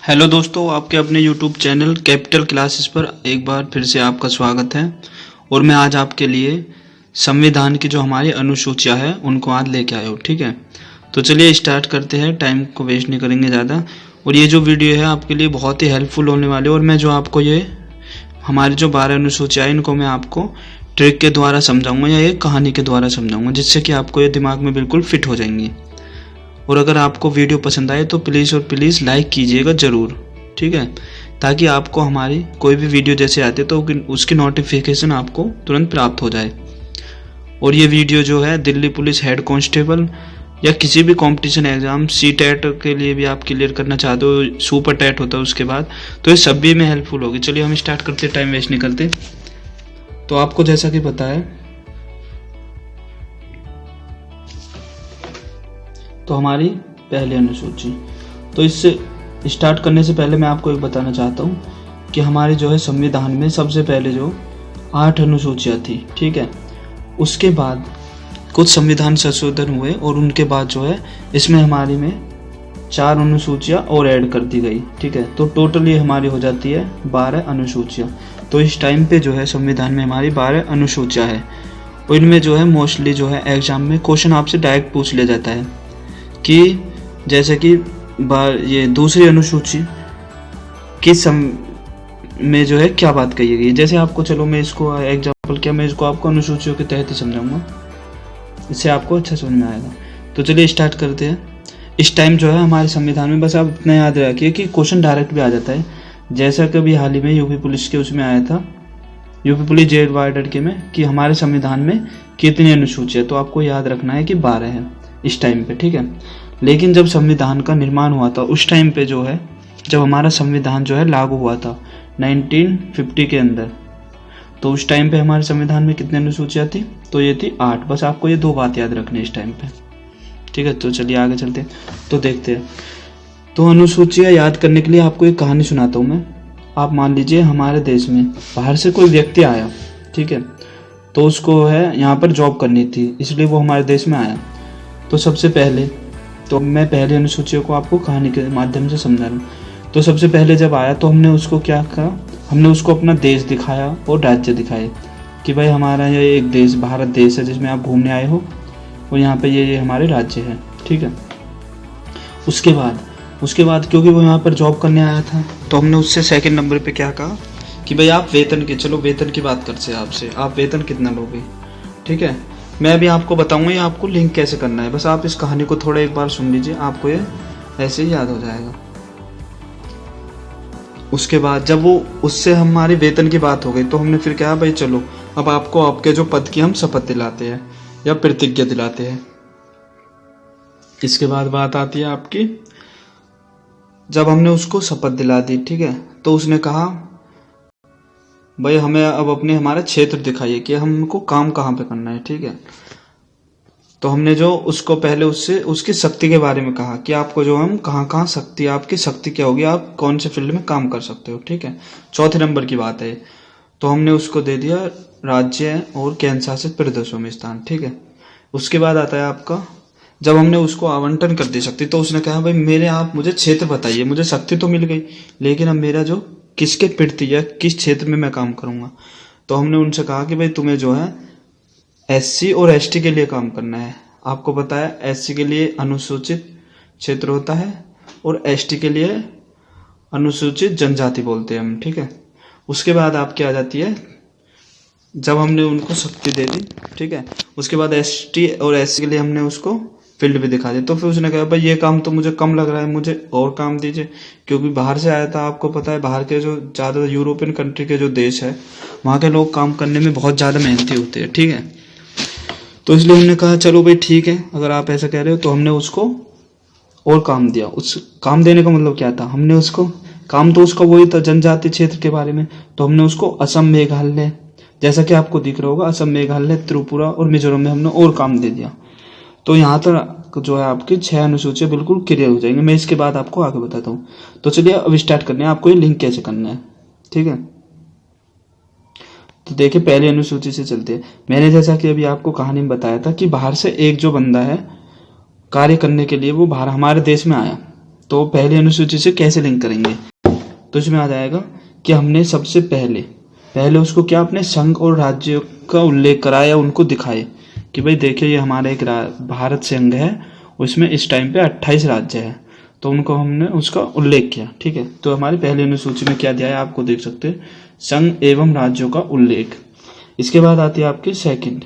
Hello दोस्तों, आपके अपने यूट्यूब चैनल कैपिटल क्लासेस पर एक बार फिर से आपका स्वागत है। और मैं आज आपके लिए संविधान की जो हमारी अनुसूचियां है उनको आज लेके आया हूँ। ठीक है, तो चलिए स्टार्ट करते हैं, टाइम को वेस्ट नहीं करेंगे ज़्यादा। और ये जो वीडियो है आपके लिए बहुत ही हेल्पफुल होने वाली है। और मैं जो आपको ये हमारी जो 12 अनुसूचियाँ हैं इनको मैं आपको ट्रिक के द्वारा समझाऊंगा या एक कहानी के द्वारा समझाऊंगा, जिससे कि आपको ये दिमाग में बिल्कुल फिट हो जाएंगी। और अगर आपको वीडियो पसंद आए तो प्लीज़ और प्लीज़ लाइक कीजिएगा ज़रूर, ठीक है, ताकि आपको हमारी कोई भी वीडियो जैसे आते तो उसकी नोटिफिकेशन आपको तुरंत प्राप्त हो जाए। और ये वीडियो जो है दिल्ली पुलिस हेड कांस्टेबल या किसी भी कंपटीशन एग्जाम सी-टेट के लिए भी आप क्लियर करना चाहते हो, सुपर टेट होता है उसके बाद, तो ये सभी में हेल्पफुल होगी। चलिए हम स्टार्ट करते, टाइम वेस्ट नहीं करते। तो आपको जैसा कि पता है, तो हमारी पहली अनुसूची, तो इससे स्टार्ट करने से पहले मैं आपको एक बताना चाहता हूँ कि हमारे जो है संविधान में सबसे पहले जो 8 अनुसूचियाँ थी, ठीक है, उसके बाद कुछ संविधान संशोधन हुए और उनके बाद जो है इसमें हमारी में 4 अनुसूचियाँ और ऐड कर दी गई। ठीक है, तो टोटल ये हमारी हो जाती है 12 अनुसूचियाँ। तो इस टाइम पे जो है संविधान में हमारी 12 अनुसूचियाँ है। और इनमें जो है मोस्टली जो है एग्जाम में क्वेश्चन आपसे डायरेक्ट पूछ लिया जाता है कि जैसे कि ये दूसरी अनुसूची किस में जो है क्या बात कही गई। जैसे आपको, चलो मैं इसको एग्जाम्पल क्या, मैं इसको आपको अनुसूचियों के तहत ही समझाऊंगा, इससे आपको अच्छा समझ में आएगा। तो चलिए स्टार्ट करते हैं। इस टाइम जो है हमारे संविधान में बस आप इतना याद रखिए कि क्वेश्चन डायरेक्ट भी आ जाता है, जैसा कि अभी हाल ही में यूपी पुलिस के उसमें आया था, यूपी पुलिस जेल वार्डर के में, कि हमारे संविधान में कितनी अनुसूची है। तो आपको याद रखना है कि 12 है इस टाइम पे, ठीक है। लेकिन जब संविधान का निर्माण हुआ था उस टाइम पे जो है, जब हमारा संविधान जो है लागू हुआ था 1950 के अंदर, तो उस टाइम पे हमारे संविधान में कितनी अनुसूचियाँ थी, तो ये थी 8। बस आपको ये 2 बात याद रखनी है इस टाइम पे, ठीक है। तो चलिए आगे चलते हैं, तो देखते हैं। तो अनुसूचियाँ याद करने के लिए आपको एक कहानी सुनाता हूँ मैं। आप मान लीजिए हमारे देश में बाहर से कोई व्यक्ति आया, ठीक है, तो उसको है यहाँ पर जॉब करनी थी, इसलिए वो हमारे देश में आया। तो सबसे पहले, तो मैं पहले अनुसूचियों को आपको कहानी के माध्यम से समझा रहा हूँ। तो सबसे पहले जब आया तो हमने उसको क्या कहा, हमने उसको अपना देश दिखाया और राज्य दिखाए कि भाई हमारा ये एक देश, भारत देश है जिसमें आप घूमने आए हो, और यहाँ पे ये हमारे राज्य है, ठीक है। उसके बाद क्योंकि वो यहाँ पर जॉब करने आया था, तो हमने उससे सेकंड नंबर पे क्या कहा कि भाई आप वेतन की, चलो वेतन की बात करते हैं आपसे, आप वेतन कितना लोगे, ठीक है। मैं अभी आपको बताऊंगा ये आपको लिंक कैसे करना है, बस आप इस कहानी को थोड़ा एक बार सुन लीजिए, आपको ये ऐसे ही याद हो जाएगा। उसके बाद जब वो उससे हमारी वेतन की बात हो गई, तो हमने फिर कहा भाई चलो अब आपको आपके जो पद की हम शपथ दिलाते हैं या प्रतिज्ञा दिलाते हैं। इसके बाद बात आती है आपकी, जब हमने उसको शपथ दिला दी, ठीक है, तो उसने कहा भाई हमें अब अपने हमारा क्षेत्र दिखाइए कि हमको काम कहाँ पे करना है, ठीक है। तो हमने जो उसको पहले उससे उसकी शक्ति के बारे में कहा कि आपको जो हम कहाँ कहाँ शक्ति, आपकी शक्ति क्या होगी, आप कौन से फील्ड में काम कर सकते हो, ठीक है। चौथे नंबर की बात है। तो हमने उसको दे दिया राज्य और केंद्र शासित प्रदेशों में स्थान, ठीक है। उसके बाद आता है आपका, जब हमने उसको आवंटन कर दी शक्ति, तो उसने कहा भाई आप मुझे क्षेत्र बताइए, मुझे शक्ति तो मिल गई, लेकिन अब मेरा जो किसके प्रति या किस क्षेत्र में मैं काम करूंगा। तो हमने उनसे कहा कि भाई तुम्हें जो है एससी और एसटी के लिए काम करना है। आपको पता है एससी के लिए अनुसूचित क्षेत्र होता है और एसटी के लिए अनुसूचित जनजाति बोलते हैं हम, ठीक है। उसके बाद आपकी आ जाती है, जब हमने उनको शक्ति दे दी, ठीक है, उसके बाद एसटी और एससी के लिए हमने उसको फील्ड भी दिखा दी। तो फिर उसने कहा भाई ये काम तो मुझे कम लग रहा है, मुझे और काम दीजिए, क्योंकि बाहर से आया था। आपको पता है बाहर के जो ज़्यादा यूरोपियन कंट्री के जो देश है, वहाँ के लोग काम करने में बहुत ज़्यादा मेहनती होते हैं, ठीक है। तो इसलिए हमने कहा चलो भाई ठीक है, अगर आप ऐसा कह रहे हो, तो हमने उसको और काम दिया। उस काम देने का मतलब क्या था, हमने उसको काम, तो उसका वही था जनजातीय क्षेत्र के बारे में, तो हमने उसको असम, मेघालय, जैसा कि आपको दिख रहा होगा, असम, मेघालय, त्रिपुरा और मिजोरम में हमने और काम दे दिया। तो यहाँ तक जो है आपकी 6 अनुसूचियाँ बिल्कुल क्लियर हो जाएंगे। मैं इसके बाद आपको आगे बताता हूँ। तो चलिए अब स्टार्ट करने हैं, आपको ये लिंक कैसे करना है, ठीक है। तो देखिए पहली अनुसूची से चलते हैं। मैंने जैसा कि अभी आपको कहानी में बताया था कि बाहर से एक जो बंदा है कार्य करने के लिए, वो बाहर हमारे देश में आया, तो पहली अनुसूची से कैसे लिंक करेंगे, तो इसमें आ जाएगा कि हमने सबसे पहले उसको क्या, अपने संघ और राज्य का उल्लेख कराया, उनको दिखाए कि भाई देखिए ये हमारा एक भारत संघ है, उसमें इस टाइम पे 28 राज्य है, तो उनको हमने उसका उल्लेख किया। ठीक है, तो हमारी पहली अनुसूची में क्या दिया है आपको देख सकते हैं, संघ एवं राज्यों का उल्लेख। इसके बाद आती है आपकी सेकंड,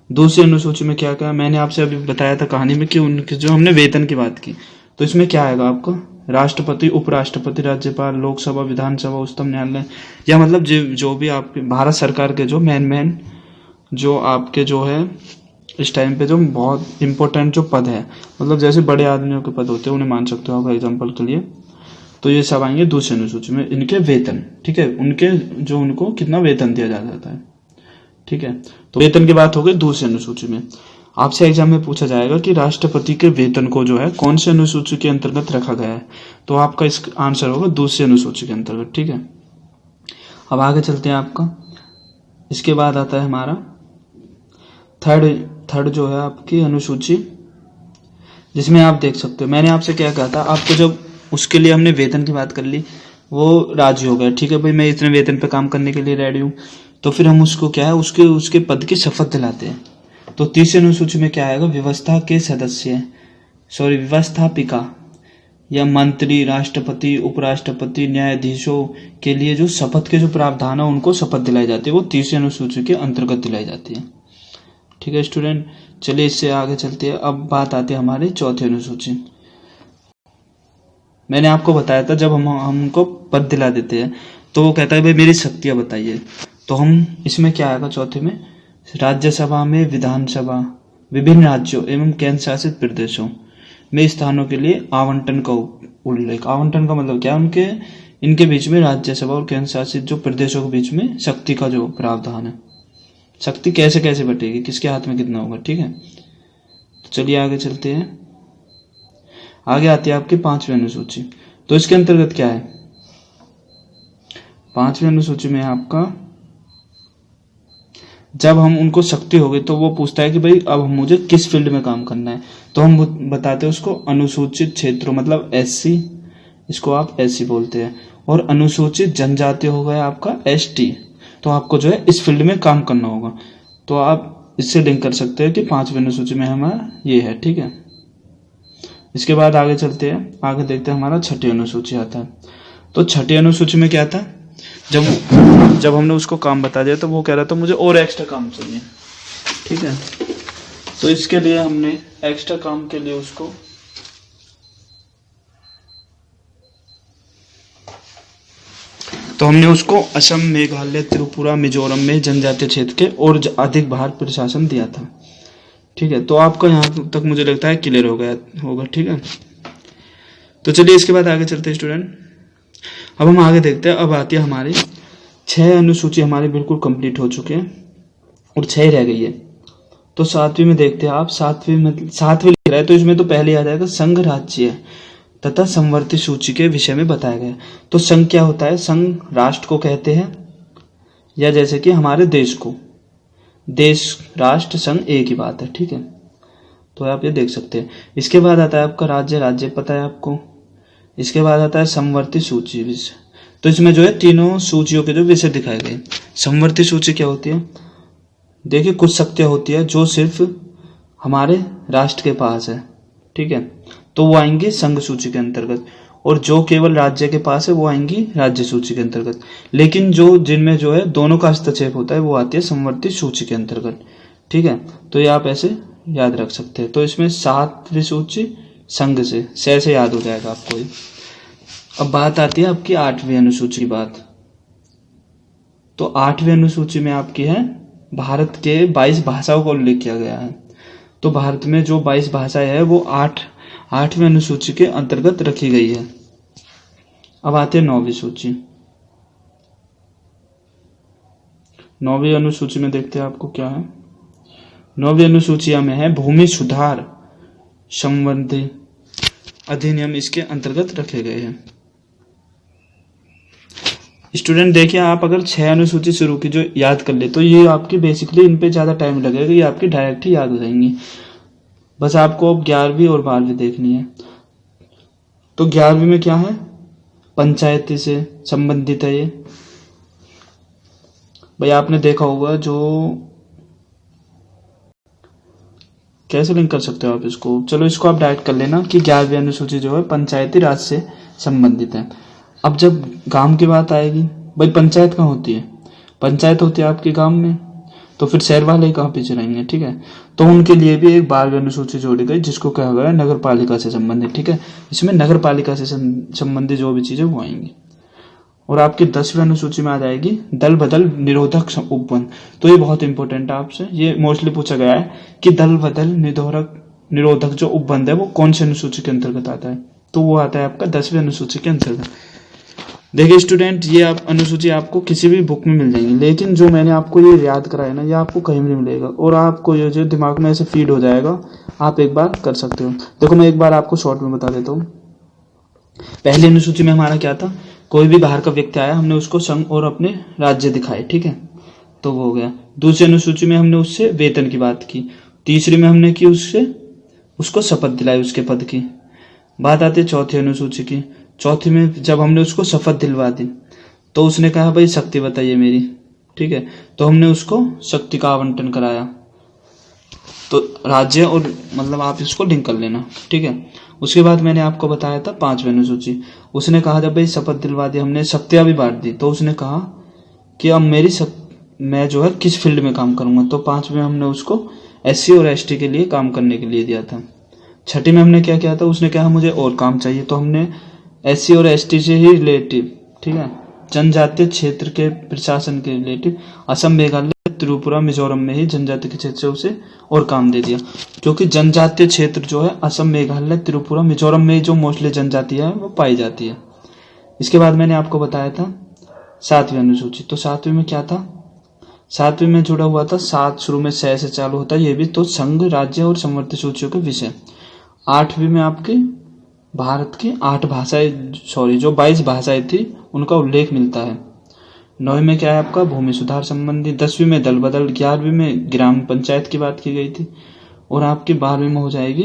दूसरी अनुसूची में क्या क्या, मैंने आपसे अभी बताया था कहानी में कि उनके जो हमने वेतन की बात की, तो इसमें क्या आएगा आपको, राष्ट्रपति, उपराष्ट्रपति, राज्यपाल, लोकसभा, विधानसभा, उच्चतम न्यायालय, या मतलब जो भी आपके भारत सरकार के जो मेन जो आपके जो है इस टाइम पे जो बहुत इंपॉर्टेंट जो पद है, मतलब जैसे बड़े आदमियों के पद होते हैं उन्हें मान सकते हो आप एग्जाम्पल के लिए, तो ये सब आएंगे दूसरी अनुसूची में, इनके वेतन। ठीक है, उनके जो उनको कितना वेतन दिया जाता है। ठीक है, तो वेतन की बात हो गई दूसरी अनुसूची में। आपसे एग्जाम में पूछा जाएगा कि राष्ट्रपति के वेतन को जो है कौन सी अनुसूची के अंतर्गत रखा गया है, तो आपका इसका आंसर होगा दूसरी अनुसूची के अंतर्गत। ठीक है, अब आगे चलते हैं आपका, इसके बाद आता है हमारा थर्ड जो है आपकी अनुसूची, जिसमें आप देख सकते हो मैंने आपसे क्या कहा था, आपको जब उसके लिए हमने वेतन की बात कर ली, वो राजी हो गया, ठीक है भाई मैं इतने वेतन पे काम करने के लिए रेडी हूँ, तो फिर हम उसको क्या है उसके पद की शपथ दिलाते हैं। तो तीसरी अनुसूची में क्या आएगा, व्यवस्थापिका या मंत्री, राष्ट्रपति, उपराष्ट्रपति, न्यायाधीशों के लिए जो शपथ के जो प्रावधान है उनको शपथ दिलाई जाती है, वो तीसरी अनुसूची के अंतर्गत दिलाई जाती है। ठीक है स्टूडेंट, चलिए इससे आगे चलते हैं। अब बात आती है हमारी चौथी अनुसूची। मैंने आपको बताया था जब हम हमको पद दिला देते हैं तो वो कहता है भाई मेरी शक्तियां बताइए, तो हम इसमें क्या आएगा चौथे में, राज्यसभा में, विधानसभा, विभिन्न राज्यों एवं केंद्र शासित प्रदेशों में स्थानों के लिए आवंटन का उल्लेख। आवंटन का मतलब क्या, उनके इनके बीच में, राज्यसभा और केंद्र शासित जो प्रदेशों के बीच में शक्ति का जो प्रावधान है, शक्ति कैसे कैसे बटेगी, किसके हाथ में कितना होगा। ठीक है, तो चलिए आगे चलते हैं। आगे आती है आपकी पांचवी अनुसूची, तो इसके अंतर्गत क्या है, पांचवी अनुसूची में आपका जब हम उनको शक्ति हो गई तो वो पूछता है कि भाई अब मुझे किस फील्ड में काम करना है, तो हम बताते हैं उसको अनुसूचित क्षेत्रों, मतलब एससी, इसको आप एससी बोलते हैं, और अनुसूचित जनजाति हो गया आपका एसटी, तो आपको जो है इस फील्ड में काम करना होगा। तो आप इससे लिंक कर सकते हैं कि पांचवी अनुसूची में हमारा ये है। ठीक है, इसके बाद आगे चलते हैं, आगे देखते हैं हमारा छठी अनुसूची आता है। तो छठी अनुसूची में क्या था, जब हमने उसको काम बता दिया तो वो कह रहा था मुझे और एक्स्ट्रा काम चाहिए। ठीक है, तो इसके लिए हमने एक्स्ट्रा काम के लिए उसको असम, मेघालय, त्रिपुरा, मिजोरम में जनजातीय क्षेत्र के और अधिक भार प्रशासन दिया था। ठीक है, तो आपका यहाँ तक मुझे लगता है क्लियर हो गया होगा। ठीक है, तो चलिए इसके बाद आगे चलते हैं स्टूडेंट। अब हम आगे देखते हैं, अब आती है हमारी 6 अनुसूची हमारी बिल्कुल कंप्लीट हो चुके हैं और 6 रह गई है। तो 7वीं में देखते हैं आप, 7वीं लिख रहा है तो इसमें तो पहले आ जाएगा संघ राज्य तथा समवर्ती सूची के विषय में बताया गया। तो संघ क्या होता है, संघ राष्ट्र को कहते हैं, या जैसे कि हमारे देश को, देश, राष्ट्र, संघ एक ही बात है। ठीक है, तो आप ये देख सकते हैं। इसके बाद आता है आपका राज्य पता है आपको। इसके बाद आता है समवर्ती सूची विषय, तो इसमें जो है तीनों सूचियों के जो विषय दिखाए गए। समवर्ती सूची क्या होती है, देखिए कुछ शक्तियां होती है जो सिर्फ हमारे राष्ट्र के पास है। ठीक है, तो वो आएंगी संघ सूची के अंतर्गत, और जो केवल राज्य के पास है वो आएंगी राज्य सूची के अंतर्गत। लेकिन जो जिनमें जो है दोनों का हस्तक्षेप होता है वो आती है समवर्ती सूची के अंतर्गत। ठीक है, तो ये आप ऐसे याद रख सकते हैं। तो इसमें 7वीं सूची संघ से याद हो जाएगा आपको। अब बात आती है आपकी 8वीं अनुसूची की बात। तो 8वीं अनुसूची में आपकी है भारत के 22 भाषाओं का उल्लेख किया गया है। तो भारत में जो 22 भाषाएं है वो 8वीं अनुसूची के अंतर्गत रखी गई है। अब आते हैं 9वीं सूची। 9वीं अनुसूची में देखते हैं आपको क्या है। 9वीं अनुसूची में है भूमि सुधार संबंधी अधिनियम, इसके अंतर्गत रखे गए हैं। स्टूडेंट देखिए, आप अगर 6 अनुसूची शुरू की जो याद कर ले तो ये आपकी बेसिकली इन पे ज्यादा टाइम लगेगा, ये आपकी डायरेक्ट ही याद हो जाएंगी। बस आपको अब 11वीं और 12वीं देखनी है। तो 11वीं में क्या है, पंचायती से संबंधित है ये। भाई आपने देखा होगा, जो कैसे लिंक कर सकते हो आप इसको, चलो इसको आप डायरेक्ट कर लेना कि 11वीं अनुसूची जो है पंचायती राज से संबंधित है। अब जब गांव की बात आएगी, भाई पंचायत कहाँ होती है, पंचायत होती है आपके गांव में, तो फिर शहर वाले कहाँ पीछे रहेंगे, ठीक है। तो उनके लिए भी एक 12वीं अनुसूची जोड़ी गई जिसको कहा गया नगर पालिका से संबंधित, ठीक है। इसमें नगर पालिका से संबंधित जो भी चीजें वो आएंगी। और आपकी 10वीं अनुसूची में आ जाएगी दल बदल निरोधक उपवन। तो ये बहुत इंपॉर्टेंट है, आपसे ये मोस्टली पूछा गया है कि दल बदल निरोधक जो उपबंध है वो कौन सी अनुसूची के अंतर्गत आता है, तो वो आता है आपका 10वीं अनुसूची के अंतर्गत। देखिए स्टूडेंट, ये आप अनुसूची आपको किसी भी बुक में मिल जाएंगी, लेकिन जो मैंने आपको ये याद कराया ना, ये आपको कहीं भी नहीं मिलेगा और आपको ये जो दिमाग में ऐसे फीड हो जाएगा, आप एक बार कर सकते हो। देखो मैं एक बार आपको शॉर्ट में बता देता हूँ। पहली अनुसूची में हमारा क्या था, कोई भी बाहर का व्यक्ति आया, हमने उसको संघ और अपने राज्य दिखाए, ठीक है, तो वो हो गया। दूसरी अनुसूची में हमने उससे वेतन की बात की। तीसरी में हमने की उसको शपथ दिलाई उसके पद की। बात आती है चौथी अनुसूची की। चौथी में जब हमने उसको शपथ दिलवा दी तो उसने कहा भाई शक्ति बताइए मेरी, ठीक है, तो हमने उसको शक्ति का आवंटन कराया। तो राज्य और मतलब आप इसको लिंक कर लेना, ठीक है। उसके बाद मैंने आपको बताया था 5वीं अनुसूची। उसने कहा जब भाई शपथ दिलवा दी, हमने शक्तियां भी बांट दी, तो उसने कहा कि अब मैं जो है किस फील्ड में काम करूंगा। तो 5वीं में हमने उसको SC और ST के लिए काम करने के लिए दिया था। छठी में हमने क्या किया था, उसने कहा मुझे और काम चाहिए, तो हमने SC और ST से ही रिलेटिव, ठीक है, जनजातीय क्षेत्र के प्रशासन के रिलेटिव असम, मेघालय, त्रिपुरा, मिजोरम में ही जनजातीय के क्षेत्र से उसे और काम दे दिया, क्योंकि जनजातीय क्षेत्र जो है असम, मेघालय, त्रिपुरा, मिजोरम में जो मोस्टली जनजाति है वो पाई जाती है। इसके बाद मैंने आपको बताया था 7वीं अनुसूची। तो 7वीं में क्या था, 7वीं में जुड़ा हुआ था 7 शुरू में से चालू होता है, ये भी तो संघ, राज्य और समवर्ती सूचियों के विषय। 8वीं में आपके भारत की 8 भाषाएं, जो 22 भाषाएं थी उनका उल्लेख मिलता है। 9वीं में क्या है आपका भूमि सुधार संबंधी। 10वीं में दल बदल। 11वीं में ग्राम पंचायत की बात की गई थी। और आपकी 12वीं में हो जाएगी,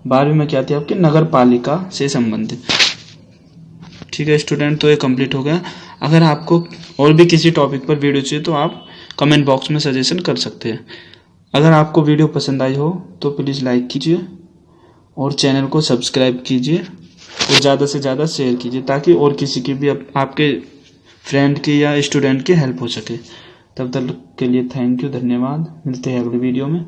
12वीं में क्या थी आपकी नगर पालिका से संबंधित, ठीक है स्टूडेंट। तो ये कंप्लीट हो गया। अगर आपको और भी किसी टॉपिक पर वीडियो चाहिए तो आप कमेंट बॉक्स में सजेशन कर सकते हैं। अगर आपको वीडियो पसंद आई हो तो प्लीज़ लाइक कीजिए और चैनल को सब्सक्राइब कीजिए और ज़्यादा से ज़्यादा शेयर कीजिए, ताकि और किसी की भी आपके फ्रेंड की या स्टूडेंट की हेल्प हो सके। तब तक के लिए थैंक यू, धन्यवाद। मिलते हैं अगले वीडियो में।